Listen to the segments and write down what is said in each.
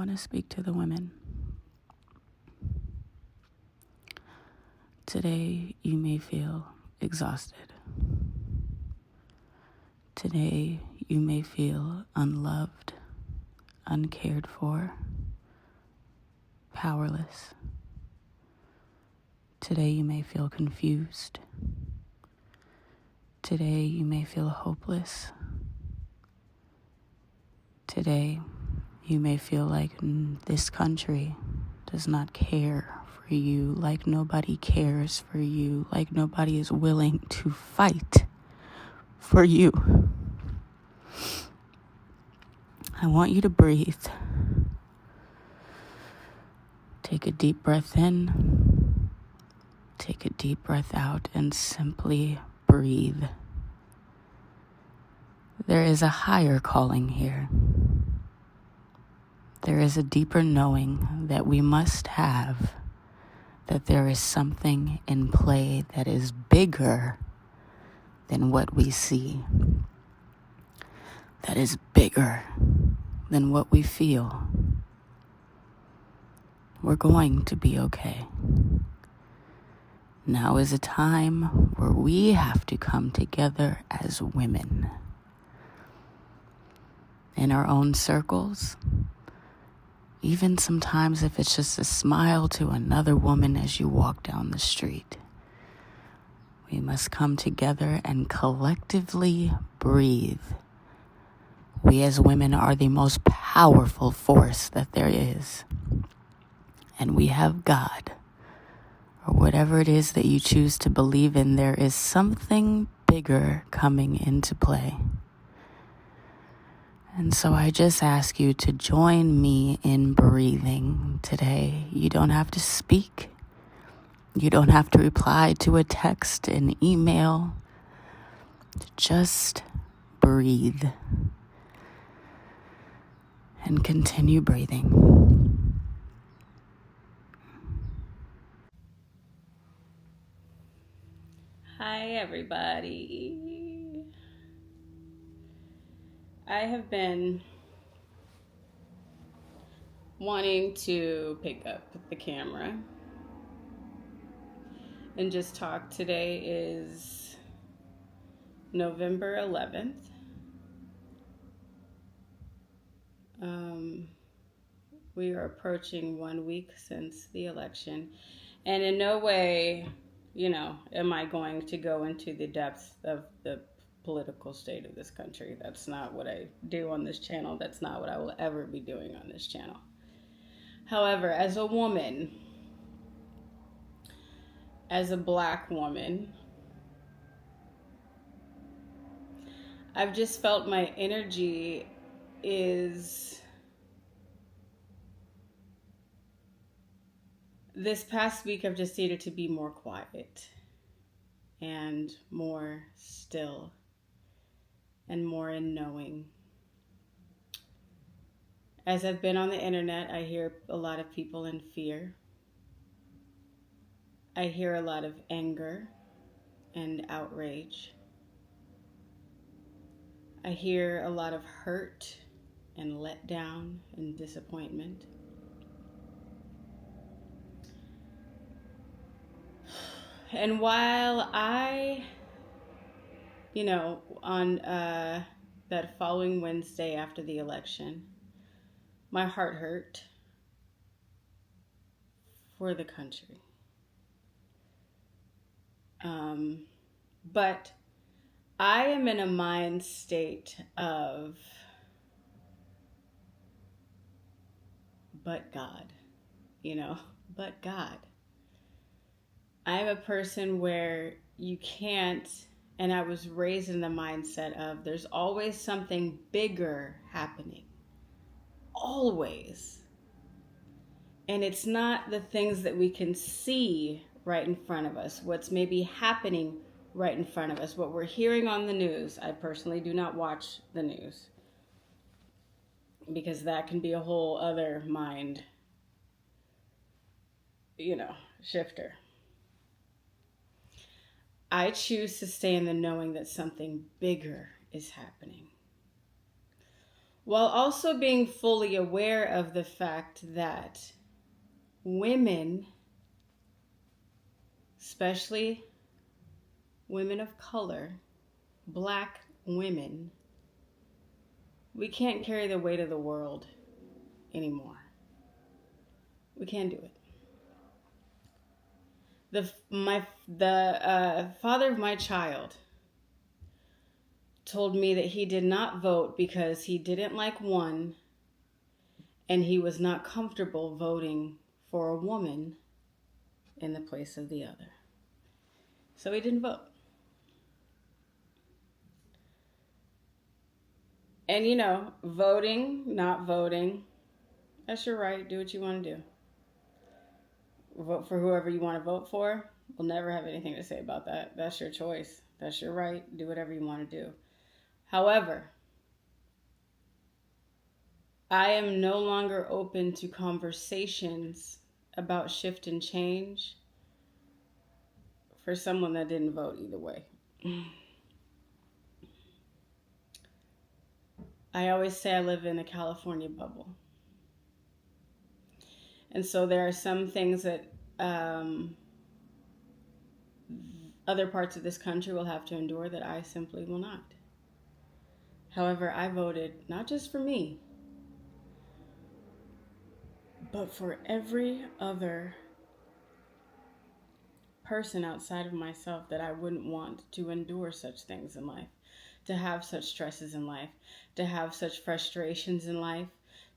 want to speak to the women. Today, you may feel exhausted. Today, you may feel unloved, uncared for, powerless. Today, you may feel confused. Today, you may feel hopeless. Today, you may feel like this country does not care for you, like nobody cares for you, like nobody is willing to fight for you. I want you to breathe. Take a deep breath in, take a deep breath out, and simply breathe. There is a higher calling here. There is a deeper knowing that we must have, that there is something in play that is bigger than what we see, that is bigger than what we feel. We're going to be okay. Now is a time where we have to come together as women in our own circles. Even sometimes if it's just a smile to another woman as you walk down the street. We must come together and collectively breathe. We as women are the most powerful force that there is. And we have God, or whatever it is that you choose to believe in. There is something bigger coming into play. And so I just ask you to join me in breathing today. You don't have to speak. You don't have to reply to a text, an email. Just breathe. And continue breathing. Hi, everybody. I have been wanting to pick up the camera and just talk. Today is November 11th. We are approaching 1 week since the election. And in no way, am I going to go into the depths of the political state of this country. That's not what I do on this channel. That's not what I will ever be doing on this channel. However, as a woman, as a Black woman, I've just felt my energy is... This past week, I've just needed to be more quiet and more still and more in knowing. As I've been on the internet, I hear a lot of people in fear. I hear a lot of anger and outrage. I hear a lot of hurt and letdown and disappointment. And while I, on that following Wednesday after the election, my heart hurt for the country. But I am in a mind state of, but God, but God. I'm a person where you can't, and I was raised in the mindset of there's always something bigger happening. Always. And it's not the things that we can see right in front of us, what's maybe happening right in front of us, what we're hearing on the news. I personally do not watch the news because that can be a whole other mind, shifter. I choose to stay in the knowing that something bigger is happening. while also being fully aware of the fact that women, especially women of color, black women, we can't carry the weight of the world anymore. We can't do it. The father of my child told me that he did not vote because he didn't like one and he was not comfortable voting for a woman in the place of the other. So he didn't vote. And you know, voting, not voting, that's your right. Do what you want to do. Vote for whoever you want to vote for. We'll never have anything to say about that. That's your choice. That's your right. Do whatever you want to do. However, I am no longer open to conversations about shift and change for someone that didn't vote either way. I always say I live in a California bubble. And so there are some things that other parts of this country will have to endure that I simply will not. However, I voted not just for me, but for every other person outside of myself that I wouldn't want to endure such things in life, to have such stresses in life, to have such frustrations in life,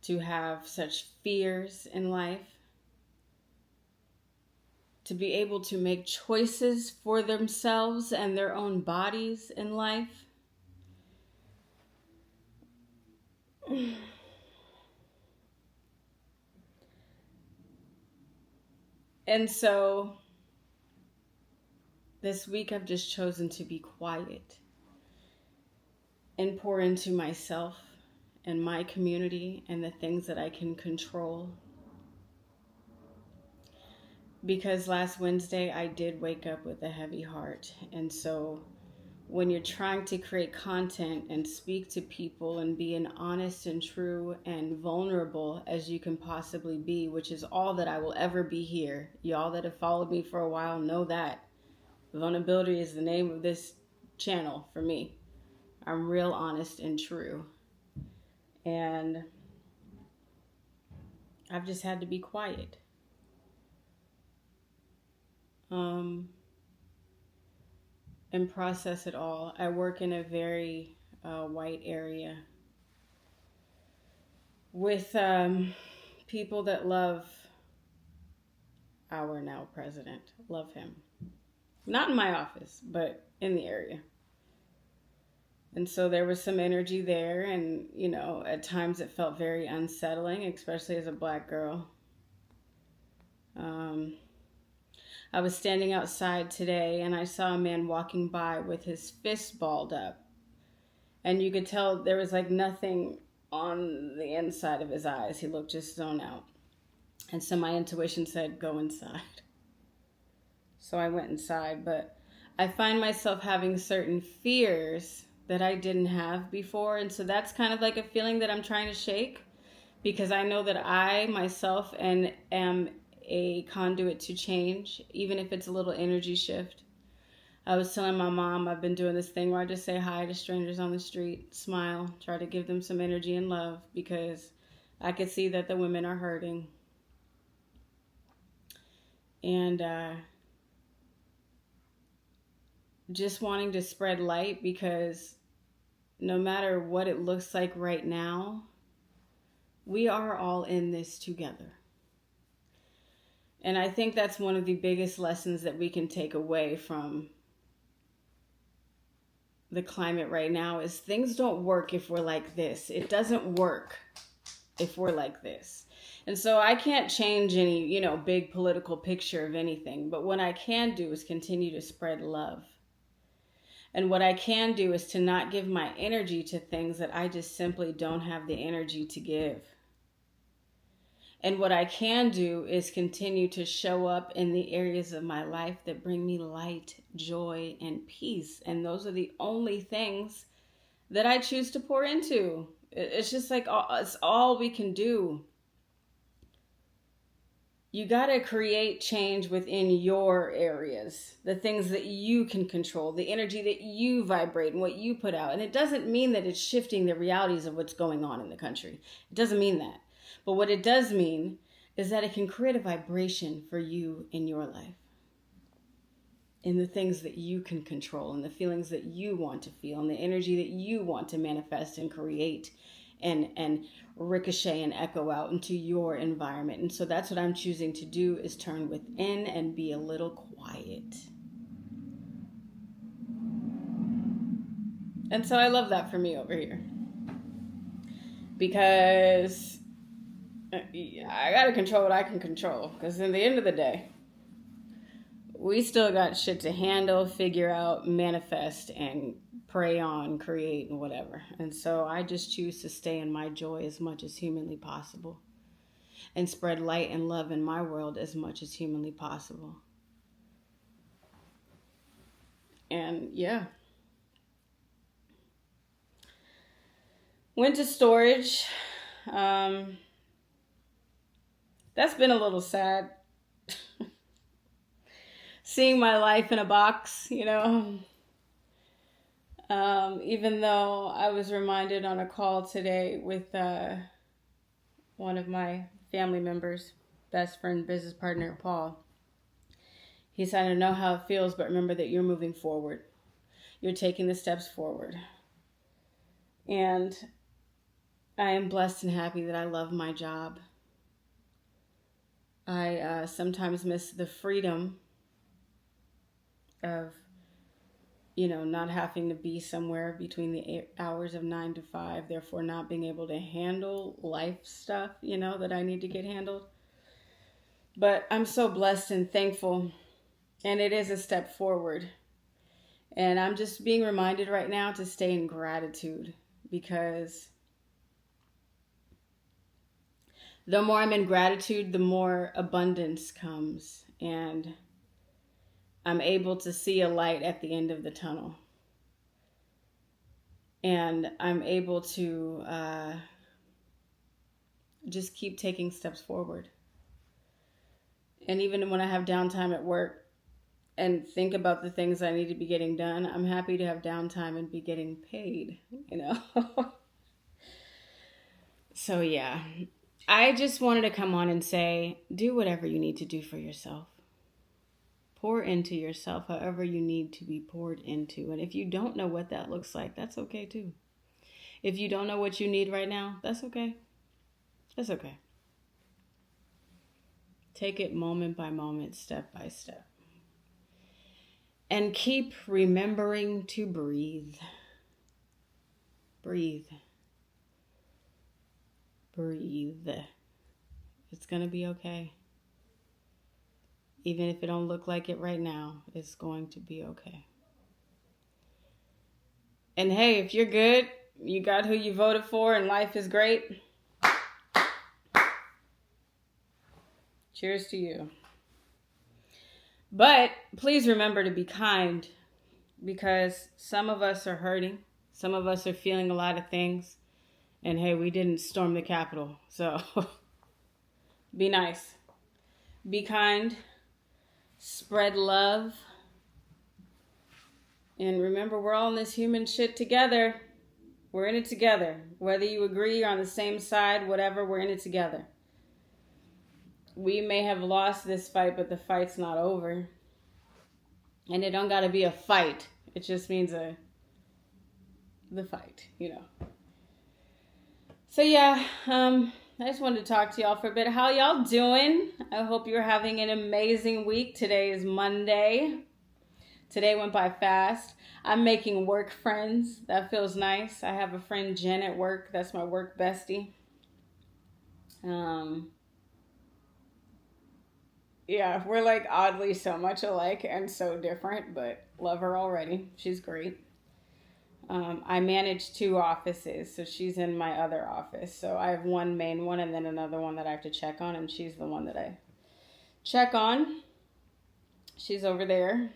to have such fears in life, to be able to make choices for themselves and their own bodies in life. And so this week I've just chosen to be quiet and pour into myself and my community and the things that I can control. Because last Wednesday I did wake up with a heavy heart. And so when you're trying to create content and speak to people and be an honest and true and vulnerable as you can possibly be, which is all that I will ever be here. Y'all that have followed me for a while know that. Vulnerability is the name of this channel for me. I'm real honest and true. And I've just had to be quiet. And process it all. I work in a very white area with people that love our now president. Love him. Not in my office, but in the area. And so there was some energy there, and you know, at times it felt very unsettling, especially as a black girl. I was standing outside today and I saw a man walking by with his fist balled up. And you could tell there was like nothing on the inside of his eyes. He looked just zoned out. And so my intuition said, go inside. So I went inside, but I find myself having certain fears that I didn't have before. And so that's kind of like a feeling that I'm trying to shake, because I know that I myself am a conduit to change, even if it's a little energy shift. I was telling my mom I've been doing this thing where I just say hi to strangers on the street, smile, try to give them some energy and love, because I could see that the women are hurting. And just wanting to spread light, because no matter what it looks like right now, we are all in this together. And I think that's one of the biggest lessons that we can take away from the climate right now is things don't work if we're like this. It doesn't work if we're like this. And so I can't change any, big political picture of anything. But what I can do is continue to spread love. And what I can do is to not give my energy to things that I just simply don't have the energy to give. And what I can do is continue to show up in the areas of my life that bring me light, joy, and peace. And those are the only things that I choose to pour into. It's just like it's all we can do. You got to create change within your areas, the things that you can control, the energy that you vibrate and what you put out. And it doesn't mean that it's shifting the realities of what's going on in the country. It doesn't mean that. But what it does mean is that it can create a vibration for you in your life, in the things that you can control, and the feelings that you want to feel, and the energy that you want to manifest and create and ricochet and echo out into your environment. And so that's what I'm choosing to do, is turn within and be a little quiet. And so I love that for me over here, because I got to control what I can control, because in the end of the day, we still got shit to handle, figure out, manifest, and prey on, create, and whatever. And so I just choose to stay in my joy as much as humanly possible, and spread light and love in my world as much as humanly possible. And yeah. Went to storage. That's been a little sad. Seeing my life in a box, even though I was reminded on a call today with one of my family members, best friend, business partner, Paul. He said, I don't know how it feels, but remember that you're moving forward. You're taking the steps forward. And I am blessed and happy that I love my job. I sometimes miss the freedom of, not having to be somewhere between the hours of 9 to 5, therefore not being able to handle life stuff, that I need to get handled. But I'm so blessed and thankful, and it is a step forward. And I'm just being reminded right now to stay in gratitude, because the more I'm in gratitude, the more abundance comes, and I'm able to see a light at the end of the tunnel. And I'm able to just keep taking steps forward. And even when I have downtime at work and think about the things I need to be getting done, I'm happy to have downtime and be getting paid, So yeah, I just wanted to come on and say, do whatever you need to do for yourself. Pour into yourself however you need to be poured into. And if you don't know what that looks like, that's okay too. If you don't know what you need right now, that's okay. That's okay. Take it moment by moment, step by step. And keep remembering to breathe. Breathe. Breathe. It's going to be okay. Even if it don't look like it right now, it's going to be okay. And hey, if you're good, you got who you voted for, and life is great, cheers to you. But please remember to be kind, because some of us are hurting. Some of us are feeling a lot of things. And hey, we didn't storm the Capitol. So be nice. Be kind. Spread love. And remember, we're all in this human shit together. We're in it together. Whether you agree, you're on the same side, whatever, we're in it together. We may have lost this fight, but the fight's not over. And it don't gotta be a fight. It just means the fight, So yeah, I just wanted to talk to y'all for a bit. How y'all doing? I hope you're having an amazing week. Today is Monday. Today went by fast. I'm making work friends. That feels nice. I have a friend, Jen, at work. That's my work bestie. Yeah, we're like oddly so much alike and so different, but love her already. She's great. I manage 2 offices, so she's in my other office. So I have one main one and then another one that I have to check on, and she's the one that I check on. She's over there.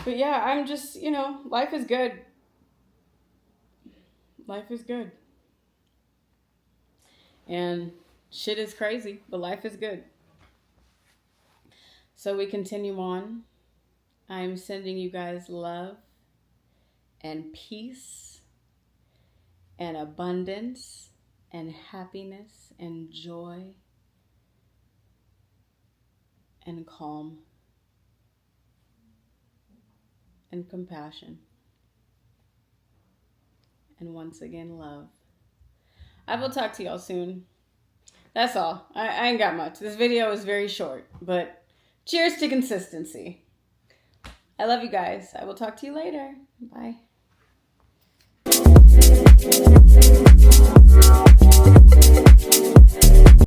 But yeah, I'm just, life is good. life is good. And shit is crazy, but life is good. So we continue on. I'm sending you guys love and peace and abundance and happiness and joy and calm and compassion. And once again, love. I will talk to y'all soon. That's all. I ain't got much. This video is very short, but cheers to consistency. I love you guys. I will talk to you later. Bye.